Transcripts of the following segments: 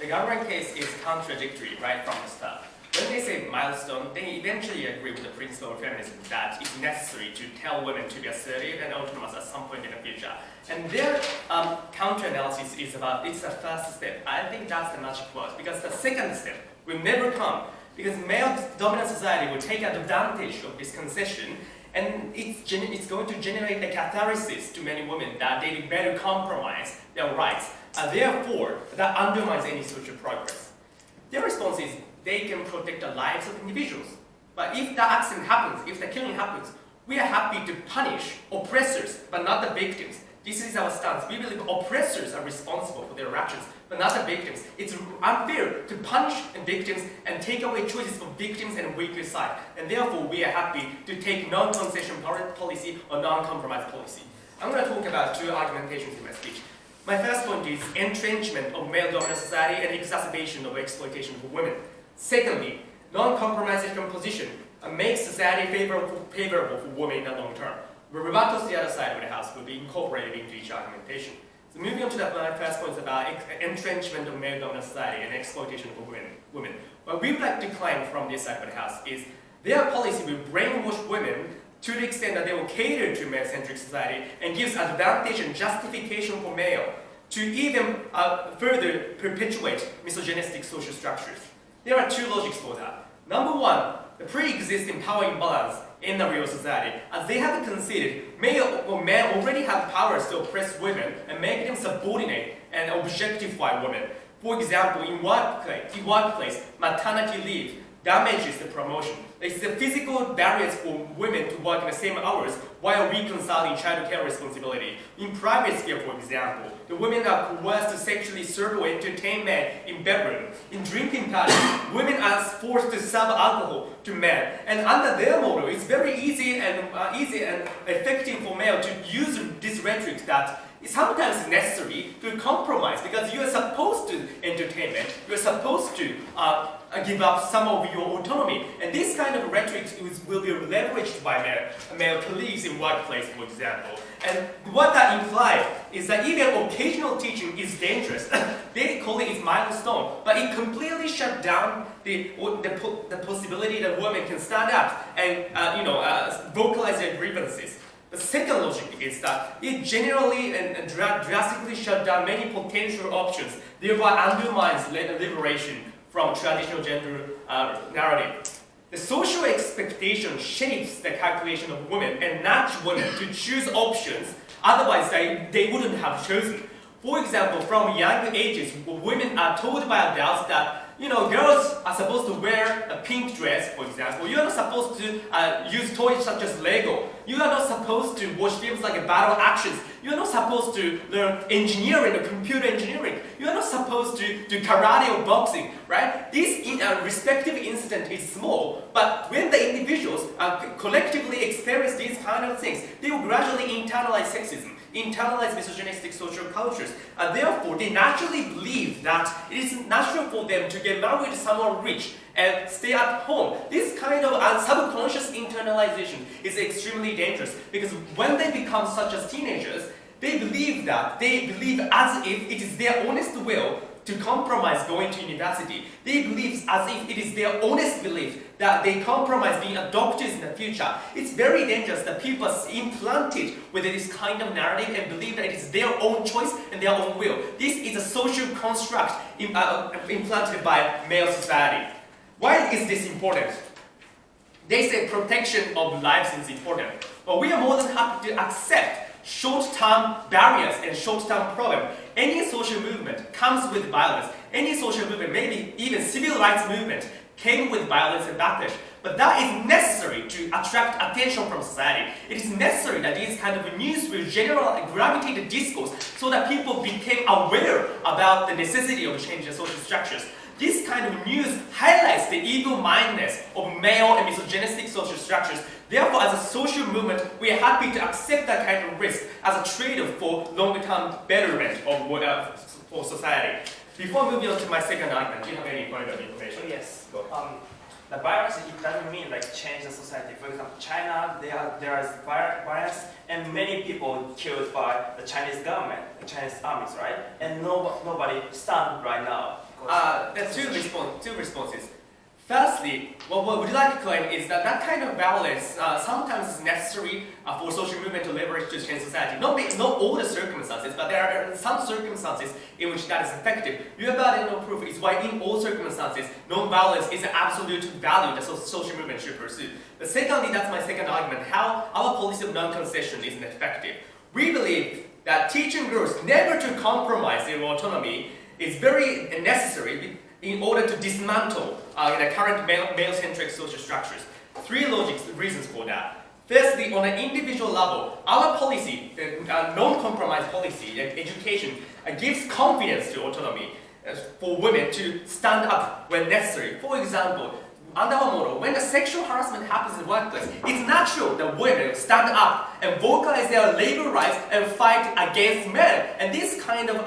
the government case is contradictory right from the start. When they say milestone, they eventually agree with the principle of feminism that it's necessary to tell women to be assertive and autonomous at some point in the future. And their counter-analysis is about, it's the first step. I think that's the magic word, because the second step will never come, because male-dominant society will take advantage of this concession, and it's going to generate a catharsis to many women that they better compromise their rights. Therefore, that undermines any social progress. Their response is, they can protect the lives of individuals. But if the accident happens, if the killing happens, we are happy to punish oppressors, but not the victims. This is our stance. We believe oppressors are responsible for their actions, but not the victims. It's unfair to punish victims and take away choices for victims and weaker side. And therefore, we are happy to take non-concession policy or non-compromise policy. I'm going to talk about two argumentations in my speech. My first point is entrenchment of male-dominant society and exacerbation of exploitation for women. Secondly, non-compromisation position makes society favorable for women in the long term. The rebuttals to the other side of the house will be incorporated into each argumentation. So moving on to my first point about entrenchment of male-dominant society and exploitation of women. What we would like to claim from this side of the house is their policy will brainwash women to the extent that they will cater to male-centric society and gives advantage and justification for male to even further perpetuate misogynistic social structures. There are two logics for that. Number one, the pre-existing power imbalance in the real society, as they have conceded, men already have powers to oppress women and make them subordinate and objectify women. For example, in workplace, maternity leave damages the promotion. It's the physical barriers for women to work in the same hours while reconciling child care responsibility. In private sphere, for example, the women are coerced to sexually serve or entertain men in bedroom. In drinking parties, women are forced to serve alcohol to men. And under their model, it's very easy and effective for male to use this rhetoric that it's sometimes necessary to compromise because you are supposed to entertain men, you are supposed to give up some of your autonomy. And this kind of rhetoric will be leveraged by male colleagues in workplace, for example. And what that implies is that even occasional teaching is dangerous. They call it milestone, but it completely shut down the possibility that women can stand up and vocalize their grievances. The second logic is that it generally and drastically shut down many potential options, thereby undermines liberation from traditional gender narrative. The social expectation shapes the calculation of women and nudge women to choose options otherwise they wouldn't have chosen. For example, from young ages, women are told by adults that girls are supposed to wear a pink dress, for example. You are not supposed to use toys such as Lego. You are not supposed to watch films like battle actions. You are not supposed to learn engineering or computer engineering. You are not supposed to do karate or boxing, right? This respective incident is small, but when the individuals collectively experience these kind of things, they will gradually internalize sexism, internalize misogynistic social cultures. Therefore, they naturally believe that it is natural for them to get married to someone rich and stay at home. This kind of subconscious internalization is extremely dangerous because when they become such as teenagers, they believe as if it is their honest will to compromise going to university. They believe as if it is their honest belief that they compromise being doctors in the future. It's very dangerous that people are implanted with this kind of narrative and believe that it is their own choice and their own will. This is a social construct implanted by male society. Why is this important? They say protection of lives is important. But we are more than happy to accept short-term barriers and short-term problems. Any social movement comes with violence. Any social movement, maybe even civil rights movement, came with violence and backlash. But that is necessary to attract attention from society. It is necessary that these kind of news will gravitate the discourse so that people became aware about the necessity of changing social structures. This kind of news highlights the evil-mindedness of male and misogynistic social structures. Therefore, as a social movement, we are happy to accept that kind of risk as a trade-off for longer-term betterment for society. Before moving on to my second argument, do you have any further information? Yes. The virus, it doesn't mean change the society. For example, China, there is violence and many people killed by the Chinese government, the Chinese armies, right? And nobody stand right now There's two responses. Firstly, what would you like to claim is that that kind of violence sometimes is necessary for social movement to leverage to change society. Not all the circumstances, but there are some circumstances in which that is effective. Your burden of proof is why in all circumstances, non-violence is an absolute value that social movement should pursue. But secondly, that's my second argument, how our policy of non-concession isn't effective. We believe that teaching girls never to compromise their autonomy is very necessary in order to dismantle the current male-centric social structures. Three reasons for that. Firstly, on an individual level, our policy, non-compromise policy, education, gives confidence to autonomy for women to stand up when necessary. For example, under our model, when the sexual harassment happens in the workplace, it's natural that women stand up and vocalize their labor rights and fight against men. And this kind of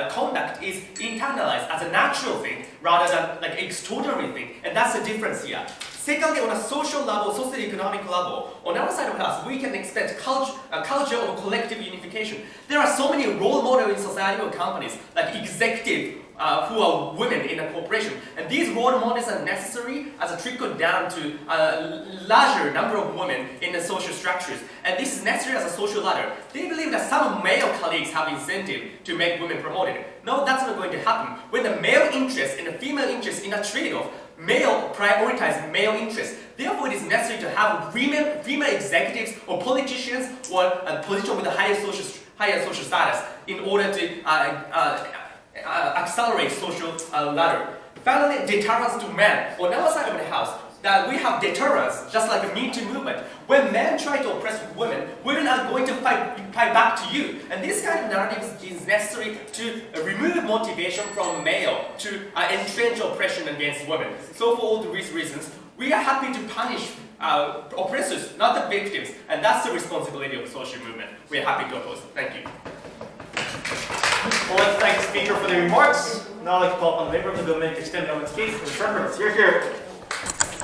conduct is internalized as a natural thing rather than like extraordinary thing. And that's the difference here. Secondly, on a social level, socio-economic level, on our side of the house, we can expect a culture of collective unification. There are so many role models in society or companies, like executives who are women in a corporation. And these role models are necessary as a trickle down to a larger number of women in the social structures. And this is necessary as a social ladder. They believe that some male colleagues have incentive to make women promoted. No, that's not going to happen. When the male interest and the female interest in a trade-off, male prioritize male interests. Therefore, it is necessary to have female executives or politicians or a position with a higher social status in order to accelerate social ladder. Finally, deterrence to men. On our side of the house, that we have deterrence, just like the Me Too movement. When men try to oppress women are going to fight back to you. And this kind of narrative is necessary to remove motivation from male to entrench oppression against women. So for all these reasons, we are happy to punish oppressors, not the victims. And that's the responsibility of the social movement. We are happy to oppose. Thank you. Well, let's thank the speaker for the remarks. Now I'd like to call upon the member of the government to extend on its case for the reference. Here, here.